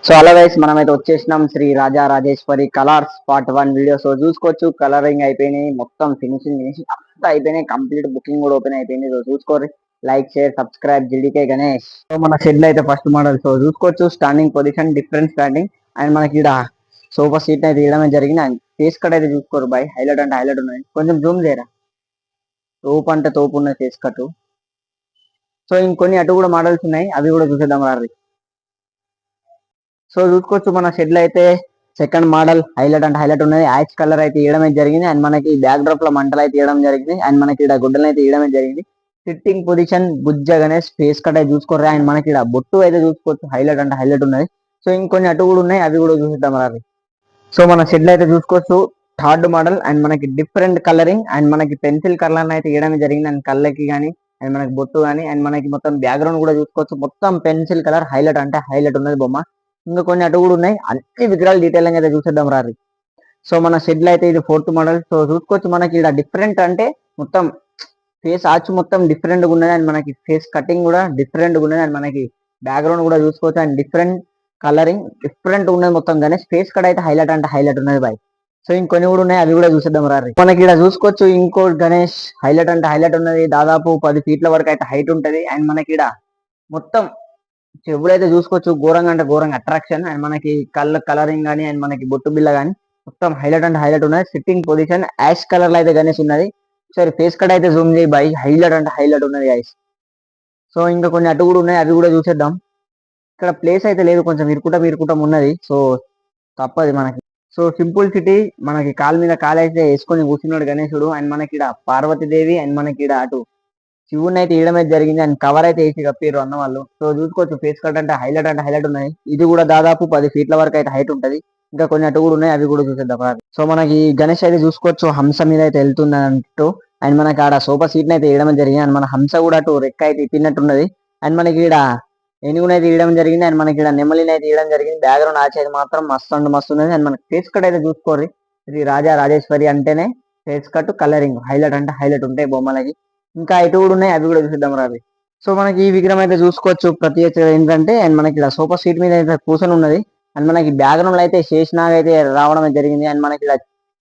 So అలా guys మనమైతే వచ్చేసినాం Shri Raja Rajeshwari colours part 1 video. So చూసుకోవచ్చు, కలరింగ్ అయిపోయినాయి, మొత్తం ఫినిషింగ్ అంతా అయిపోయినాయి, కంప్లీట్ బుకింగ్ కూడా ఓపెన్ అయిపోయింది. సో చూసుకోరు, లైక్ షేర్ సబ్స్క్రైబ్ జిడికే గణేష్. సో మన షెడ్ లో అయితే ఫస్ట్ మోడల్. సో చూసుకోవచ్చు, standing position different standing and మనకి ఇక్కడ సోఫా సీట్ అయితే తీయడమే జరిగింది. అండ్ ఫేస్ కట్ అయితే చూసుకోరు బై, హైలైట్ అంటే హైలైట్ ఉన్నాయి. కొంచెం జూమ్ చేయరా, తోపు అంటే తోపు ఉన్న ఫేస్ కట్. సో ఇంకొన్ని అటు కూడా మోడల్స్ ఉన్నాయి, అవి కూడా చూసేద్దాం రా. సో చూసుకోవచ్చు, మన షెడ్ లో అయితే సెకండ్ మోడల్ హైలైట్ అంటే హైలైట్ ఉన్నది. యాష్ కలర్ అయితే ఇవ్వడమే జరిగింది. అండ్ మనకి బ్యాక్ డ్రాప్ లో మంటలు అయితే ఇవ్వడం జరిగింది. అండ్ మనకి ఇక్కడ గుడ్డలు అయితే ఇవ్వడమే జరిగింది. సిట్టింగ్ పొజిషన్ బుజ్జ గణేష్ ఫేస్ కట్ అయితే చూసుకోర్రా. అండ్ మనకి ఇక్కడ బొట్టు అయితే చూసుకోవచ్చు, హైలైట్ అంటే హైలైట్ ఉన్నది. సో ఇంకొన్ని అటు కూడా ఉన్నాయి, అవి కూడా చూసిద్దాం రా. సో మన షెడ్ లో అయితే చూసుకోవచ్చు, థర్డ్ మోడల్ అండ్ మనకి డిఫరెంట్ కలరింగ్ అండ్ మనకి పెన్సిల్ కలర్ అయితే ఇవ్వడం జరిగింది. అండ్ కళ్ళకి కానీ అండ్ మనకి బొట్టు కానీ అండ్ మనకి మొత్తం బ్యాక్గ్రౌండ్ కూడా చూసుకోవచ్చు, మొత్తం పెన్సిల్ కలర్ హైలైట్ అంటే హైలైట్ ఉన్నది బొమ్మ. ఇంకా కొన్ని అటు కూడా ఉన్నాయి, అన్ని విగ్రహాలు డీటెయిల్ అయితే చూసేద్దాం రారి. సో మన షెడ్ లో అయితే ఇది ఫోర్త్ మోడల్. సో చూసుకోవచ్చు, మనకి ఇక్కడ డిఫరెంట్ అంటే మొత్తం ఫేస్ ఆర్చ్ మొత్తం డిఫరెంట్ గా ఉన్నది. అండ్ మనకి ఫేస్ కటింగ్ కూడా డిఫరెంట్ గా ఉన్నది. అండ్ మనకి బ్యాక్గ్రౌండ్ కూడా చూసుకోవచ్చు, అండ్ డిఫరెంట్ కలరింగ్ డిఫరెంట్ ఉన్నది మొత్తం. గణేష్ ఫేస్ కట్ అయితే హైలైట్ అంటే హైలైట్ ఉన్నది బాయ్. సో ఇంకొన్ని కూడా ఉన్నాయి, అవి కూడా చూసేద్దాం రారి. మనకి ఇక్కడ చూసుకోవచ్చు, ఇంకో గణేష్ హైలైట్ అంటే హైలైట్ ఉన్నది. దాదాపు 10 ఫీట్ల వరకు అయితే హైట్ ఉంటది. అండ్ మనకి ఇక్కడ మొత్తం చెవులైతే చూసుకోవచ్చు, ఘోరంగా అంటే ఘోరంగా అట్రాక్షన్. అండ్ మనకి కళ్ళ కలరింగ్ కానీ అండ్ మనకి బొట్టు బిల్ల కానీ మొత్తం హైలైట్ అంటే హైలైట్ ఉన్నది. సిట్టింగ్ పొజిషన్ యాష్ కలర్ లో అయితే గణేష్ ఉన్నది. సరే ఫేస్ కట్ అయితే జూమ్ చేయి బాయ్, హైలైట్ అంటే హైలైట్ ఉన్నది గైస్. సో ఇంకా కొన్ని అటు కూడా ఉన్నాయి, అవి కూడా చూసేద్దాం. ఇక్కడ ప్లేస్ అయితే లేదు, కొంచెం ఇరుకుటం ఉన్నది. సో తప్పది మనకి. సో సింపుల్ సిటీ, మనకి కాలు మీద కాలు అయితే వేసుకొని కూర్చున్నాడు గణేశుడు. అండ్ మనకి ఇక్కడ పార్వతీదేవి అండ్ మనకి ఇక్కడ అటు శివుని అయితే ఇయడం అయితే జరిగింది. అండ్ కవర్ అయితే వేసి కప్పారు అన్న వాళ్ళు. సో చూసుకోవచ్చు, ఫేస్ కట్ అంటే హైలైట్ ఉన్నాయి. ఇది కూడా దాదాపు 10 ఫీట్ల వరకు అయితే హైట్ ఉంటది. ఇంకా కొన్ని అటు కూడా ఉన్నాయి, అవి కూడా చూసేద్దాం. సో మనకి గణేష్ అయితే చూసుకోవచ్చు, హంస మీద అయితే వెళ్తుంది అంటూ. అండ్ మనకి ఆడ సోఫా సీట్ అయితే వేయడం జరిగింది. అండ్ మన హంస కూడా అటు రెక్క అయితే ఇప్పినట్టున్నది. అండ్ మనకి ఇక్కడ ఏనుగునైతే ఇవ్వడం జరిగింది. అండ్ మనకి ఇక్కడ నెమలిని అయితే ఇవ్వడం జరిగింది. బ్యాక్గ్రౌండ్ ఆచేది మాత్రం మస్తు అండ్ మస్తు ఉన్నది. అండ్ మనకి ఫేస్ కట్ అయితే చూసుకోరు, ఇది రాజా రాజేశ్వరి అంటేనే ఫేస్ కట్ కలరింగ్ హైలైట్ అంటే హైలైట్ ఉంటాయి బొమ్మలకి. ఇంకా ఇటు కూడా ఉన్నాయి, అవి కూడా చూద్దాం రావి. సో మనకి ఈ విగ్రహం అయితే చూసుకోవచ్చు, ప్రత్యేకత ఏంటంటే అండ్ మనకి ఇలా సోఫా సీట్ మీద అయితే కూర్చొని ఉన్నది. అండ్ మనకి బ్యాక్గ్రౌండ్ లో అయితే శేషనాగ్ అయితే రావడం జరిగింది. అండ్ మనకి ఇలా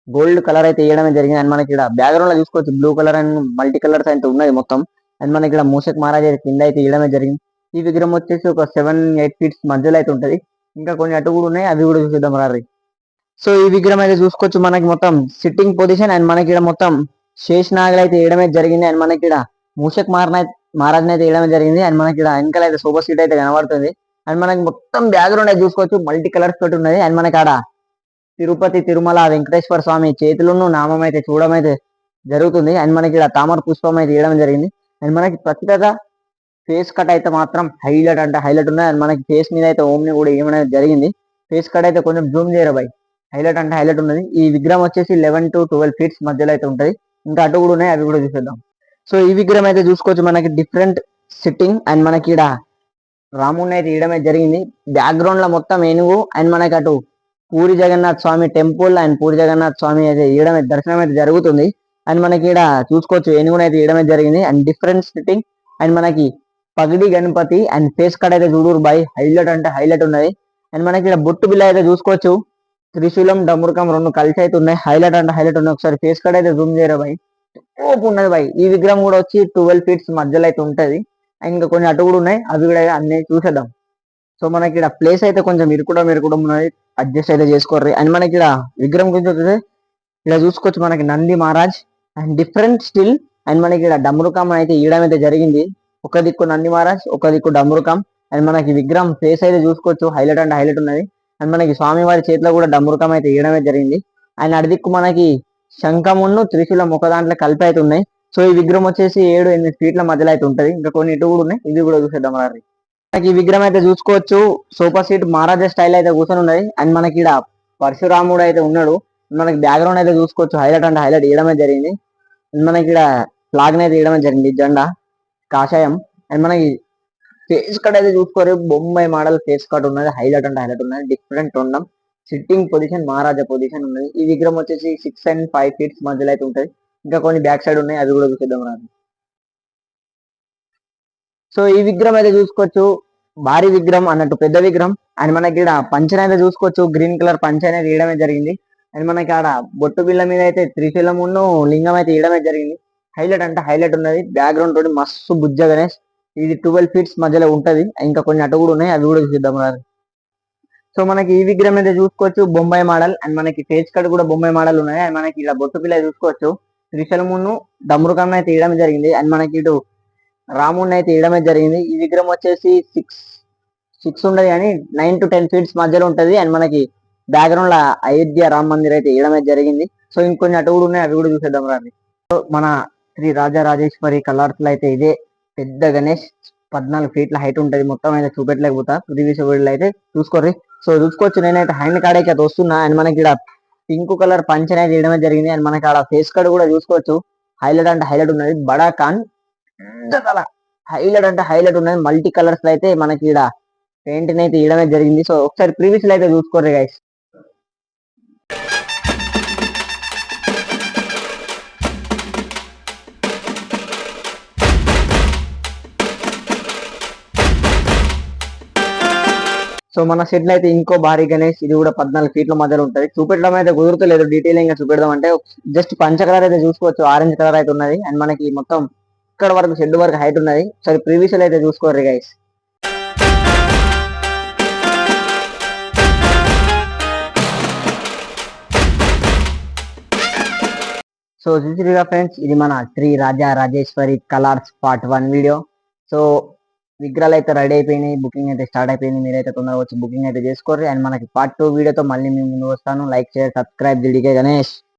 గోల్డ్ కలర్ అయితే వేయడం జరిగింది. అండ్ మనకి ఇక్కడ బ్యాక్గ్రౌండ్ లో చూసుకోవచ్చు, blue colour and multi colours అయితే ఉన్నాయి మొత్తం. అండ్ మనకి ఇక్కడ మూషక్ మహారాజ్ అయితే కింద అయితే వేయడమే జరిగింది. ఈ విగ్రహం వచ్చేసి ఒక 7-8 ఫీట్స్ మధ్యలో అయితే ఉంటది. ఇంకా కొన్ని అటు కూడా ఉన్నాయి, అవి కూడా చూద్దాం రారి. సో ఈ విగ్రహం అయితే చూసుకోవచ్చు, మనకి మొత్తం సిట్టింగ్ పొజిషన్ అండ్ మనకి ఇక్కడ మొత్తం శేషనాగులు అయితే వేయడమే జరిగింది. అండ్ మనకి ఇక్కడ మూషక్ మహారాజ్ అయితే వేయడమే జరిగింది. అండ్ మనకి ఇక్కడ వెనకాల అయితే సోఫా సీట్ అయితే కనబడుతుంది. అండ్ మనకి మొత్తం బ్యాక్గ్రౌండ్ అయితే చూసుకోవచ్చు, మల్టీ కలర్స్ తోటి ఉన్నది. అండ్ మనకి ఆడ తిరుపతి తిరుమల వెంకటేశ్వర స్వామి చేతులను నామం అయితే చూడడం అయితే జరుగుతుంది. అండ్ మనకి ఇక్కడ తామర పుష్పం అయితే వేయడం జరిగింది. అండ్ మనకి ప్రత్యేకత ఫేస్ కట్ అయితే మాత్రం హైలైట్ అంటే హైలైట్ ఉన్నాయి. అండ్ మనకి ఫేస్ మీద అయితే ఓమ్ని కూడా ఏమైనా జరిగింది. ఫేస్ కట్ అయితే కొంచెం జూమ్ చేయరా బై, హైలైట్ అంటే హైలైట్ ఉన్నది. ఈ విగ్రహం వచ్చేసి 11 to 12 ఫీట్స్ మధ్యలో అయితే ఉంటది. ఇంకా అటు కూడా ఉన్నాయి, అవి కూడా చూసేద్దాం. సో ఈ విగ్రహం అయితే చూసుకోవచ్చు, మనకి డిఫరెంట్ సిట్టింగ్ అండ్ మనకి ఇక్కడ రాముడిని అయితే ఇయడమే జరిగింది. బ్యాక్గ్రౌండ్ లో మొత్తం ఏనుగు అండ్ మనకి అటు పూరి జగన్నాథ్ స్వామి టెంపుల్ అండ్ పూరి జగన్నాథ్ స్వామి అయితే ఇయడం దర్శనం అయితే జరుగుతుంది. అండ్ మనకి ఇక్కడ చూసుకోవచ్చు, ఏనుగుని అయితే ఇయడమే జరిగింది. అండ్ డిఫరెంట్ సిట్టింగ్ అండ్ మనకి పగిడి గణపతి అండ్ ఫేస్ కట్ అయితే చూడూరు బాయ్, హైలైట్ అంటే హైలైట్ ఉన్నది. అండ్ మనకి ఇక్కడ బొట్టు బిల్ల అయితే చూసుకోవచ్చు, త్రిశూలం డమురుకం రెండు కలిసి అయితే ఉన్నాయి, హైలైట్ అంటే హైలైట్ ఉన్నాయి. ఒకసారి ఫేస్ కట్ అయితే జూమ్ చేయరా బాయ్, ఓపు ఉన్నది బాయ్. ఈ విగ్రహం కూడా వచ్చి 12 ఫీట్స్ మధ్యలో అయితే ఉంటది. అండ్ ఇంకా కొన్ని అటు కూడా ఉన్నాయి, అవి కూడా అన్ని చూసేద్దాం. సో మనకి ఇక్కడ ప్లేస్ అయితే కొంచెం ఇరుకుడం ఉన్నది, అడ్జస్ట్ అయితే చేసుకోర్రి. అండ్ మనకి ఇక్కడ విగ్రహం గురించి వస్తే ఇక్కడ చూసుకోవచ్చు, మనకి Nandi Maharaj and different still and మనకి ఇక్కడ డమ్రుకం అయితే ఇయడం అయితే జరిగింది. ఒక దిక్కు నంది మహారాజ్, ఒక దిక్కు డమ్రుకం. అండ్ మనకి విగ్రహం ఫేస్ అయితే చూసుకోవచ్చు, హైలైట్ అంటే హైలైట్ ఉన్నది. అండ్ మనకి స్వామివారి చేతిలో కూడా డమ్రుకం అయితే ఇయడమే జరిగింది. అండ్ అడి దిక్కు మనకి శంఖమును త్రిశూలం ఒక దాంట్లో కలిపి అయితే ఉన్నాయి. సో ఈ విగ్రహం వచ్చేసి 7-8 ఫీట్ల మధ్యలో అయితే ఉంటది. ఇంకా కొన్ని ఇటు కూడా ఉన్నాయి, ఇవి కూడా చూసేద్దాం మరి. మనకి ఈ విగ్రహం అయితే చూసుకోవచ్చు, సోఫా సీట్ మహారాజా స్టైల్ అయితే కూర్చొని ఉన్నది. అండ్ మనకి ఇక్కడ పరశురాముడు అయితే ఉన్నాడు. మనకి బ్యాక్గ్రౌండ్ అయితే చూసుకోవచ్చు, హైలైట్ అంటే హైలైట్ ఇయడమే జరిగింది. అండ్ మనకి ఇక్కడ ఫ్లాగ్ అయితే ఇయడమే జరిగింది, జెండా కాషాయం. అండ్ మనకి ఫేస్ కట్ అయితే చూసుకోరు, బొంబాయి మోడల్ ఫేస్ కట్ ఉన్నది, హైలైట్ అంటే హైలైట్ ఉన్నది. డిఫరెంట్ ఉండడం సిట్టింగ్ పొజిషన్ మహారాజా పొజిషన్ ఉన్నది. ఈ విగ్రహం వచ్చేసి 6 and 5 ఫీట్స్ మధ్యలో అయితే ఉంటది. ఇంకా కొన్ని బ్యాక్ సైడ్ ఉన్నాయి, అవి కూడా చూసేద్దాం రాదు. సో ఈ విగ్రహం అయితే చూసుకోవచ్చు, భారీ విగ్రహం అన్నట్టు పెద్ద విగ్రహం. అండ్ మనకి ఇక్కడ పంచన అయితే చూసుకోవచ్చు, గ్రీన్ కలర్ పంచ అనేది వేయడమే జరిగింది. అండ్ మనకి ఆడ బొట్టు బిల్ల మీద అయితే త్రిశూలమును లింగం అయితే వేయడమే జరిగింది. హైలైట్ అంటే హైలైట్ ఉన్నది. బ్యాక్గ్రౌండ్ తోటి మస్తు బుజ్జ గణేష్. ఇది 12 ఫీట్స్ మధ్యలో ఉంటది. ఇంకా కొన్ని అటు కూడా ఉన్నాయి, అవి కూడా చూద్దాం రా. సో మనకి ఈ విగ్రహం అయితే చూసుకోవచ్చు బొంబాయి మోడల్. అండ్ మనకి ఫేస్ కట్ కూడా బొంబాయి మోడల్ ఉన్నాయి. అండ్ మనకి ఇలా బొట్టు పిల్ల చూసుకోవచ్చు, త్రిశూలమును డమ్రుకం అయితే వేయడం జరిగింది. అండ్ మనకి ఇటు రాముడిని అయితే వేయడమే జరిగింది. ఈ విగ్రహం వచ్చేసి సిక్స్ సిక్స్ ఉండదు కానీ 9 to 10 ఫీట్స్ మధ్యలో ఉంటది. అండ్ మనకి బ్యాక్గ్రౌండ్ లో అయోధ్య రామ్ మందిర్ అయితే వేయడమే జరిగింది. సో ఇంకొన్ని అటు కూడా ఉన్నాయి, అవి కూడా చూసేద్దాం రండి. సో మన శ్రీ రాజరాజేశ్వరి కలర్స్ లో అయితే ఇదే పెద్ద గణేష్ 14 ఫీట్ల హైట్ ఉంటది. మొత్తం అయితే చూపెట్టలేకపోతా, ప్రీవియస్ వీడియోలో అయితే చూసుకోర్రి. సో చూసుకోవచ్చు, నేనైతే హ్యాండ్ కాడకి అయితే వస్తున్నా. అండ్ మనకి ఇక్కడ పింక్ కలర్ పంచ్ అనేది వేయడమే జరిగింది. అండ్ మనకి ఆడ ఫేస్ కార్డ్ కూడా చూసుకోవచ్చు, హైలైట్ అంటే హైలైట్ ఉన్నది. బడా ఖాన్ హైలైట్ అంటే హైలైట్ ఉన్నది. మల్టీ కలర్స్ లో అయితే మనకి ఇక్కడ పెయింట్ అయితే వేయడమే జరిగింది. సో ఒకసారి ప్రీవియస్ లో అయితే చూసుకోర్రి గైస్. సో మన సెట్ లో అయితే ఇంకో భారీ గణేష్, ఇది కూడా 14 ఫీట్ల మధ్యలో ఉంటది. చూపెట్టడం అయితే కుదురుతలేదు, డీటెయిలింగ్ గా చూపెడదాం అంటే జస్ట్ పంచ కలర్ అయితే చూసుకోవచ్చు, ఆరెంజ్ కలర్ అయితే ఉన్నది. అండ్ మనకి మొత్తం ఇక్కడ వరకు షెడ్ వరకు హైట్ ఉన్నది. సరే ప్రీవియస్ అయితే చూసుకోర్రి గైస్. సో చూసిరుగా ఫ్రెండ్స్, ఇది మన Shri Raja Rajeshwari colours part 1 video. So విగ్రహాలు అయితే రెడీ అయిపోయినాయి, బుకింగ్ అయితే స్టార్ట్ అయిపోయింది. మీరైతే తొందరగా వచ్చి బుకింగ్ అయితే చేసుకోర్రి. అండ్ మనకి పార్ట్ 2 వీడియోతో మళ్ళీ మేము ముందు వస్తాను. లైక్ షేర్ సబ్స్క్రైబ్ దిడికే గణేష్.